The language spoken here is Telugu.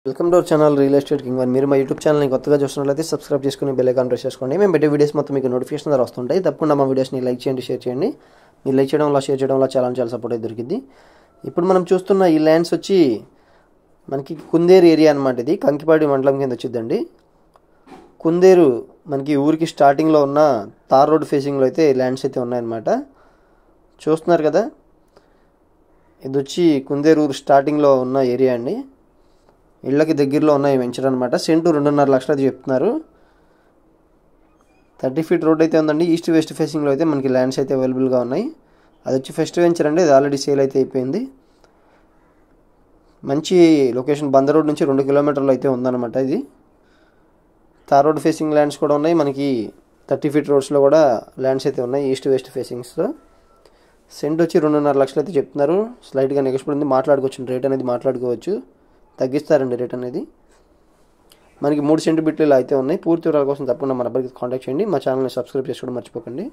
Welcome to our channel real estate king one. మీరు మా యూట్యూబ్ ఛానల్ని కొత్తగా చూస్తున్నట్లయితే సబ్స్క్రైబ్ చేసుకుని బెల్ ఐకాన్ ప్రెస్ చేసుకోండి. మేము పెట్టే వీడియోస్ మొత్తం మీకు నోటిఫికేషన్ ద్వారా వస్తుంటాయి. తప్పకుండా మా వీడియోస్ని లైక్ చేయండి, షేర్ చేయండి. మీరు లైక్ చేయడం వల్ల, షేర్ చేయడం వల్ల చాలా సపోర్ట్ అయితే దొరికింది. ఇప్పుడు మనం చూస్తున్న ఈ ల్యాండ్స్ వచ్చి మనకి కుందేరు ఏరియా అనమాట. ఇది కంకిపాడి మండలం కింద వచ్చిందండి. కుందేరు మనకి ఊరికి స్టార్టింగ్లో ఉన్న తార్ రోడ్ ఫేసింగ్లో అయితే ల్యాండ్స్ అయితే ఉన్నాయన్నమాట. చూస్తున్నారు కదా, ఇది వచ్చి కుందేరు ఊరు స్టార్టింగ్లో ఉన్న ఏరియా అండి. ఇళ్ళకి దగ్గరలో ఉన్నాయి వెంచర్ అనమాట. సెంటు 2.5 లక్షలు అయితే చెప్తున్నారు. 30 ఫీట్ రోడ్ అయితే ఉందండి. ఈస్ట్ వెస్ట్ ఫేసింగ్లో అయితే మనకి ల్యాండ్స్ అయితే అవైలబుల్గా ఉన్నాయి. అది వచ్చి ఫస్ట్ వెంచర్ అండి. అది ఆల్రెడీ సేల్ అయితే అయిపోయింది. మంచి లొకేషన్, బందర్ రోడ్ నుంచి 2 కిలోమీటర్లు అయితే ఉందన్నమాట. ఇది తార్ రోడ్ ఫేసింగ్ ల్యాండ్స్ కూడా ఉన్నాయి. మనకి 30 ఫీట్ రోడ్స్లో కూడా ల్యాండ్స్ అయితే ఉన్నాయి ఈస్ట్ వెస్ట్ ఫేసింగ్స్లో. సెంట్ వచ్చి 2.5 లక్షలు అయితే చెప్తున్నారు. స్లైట్గా నెగోషియబుల్ ఉంది, మాట్లాడుకోవచ్చు. రేట్ అనేది మాట్లాడుకోవచ్చు, తగ్గిస్తారండి రేట్ అనేది. మనకి 3 సెంటు బిట్లు ఇలా అయితే ఉన్నాయి. పూర్తి వివరాల కోసం తప్పకుండా మన నెంబర్కి కాంటాక్ట్ చేయండి. మా ఛానల్ని సబ్స్క్రైబ్ చేసుకోవడం మర్చిపోకండి.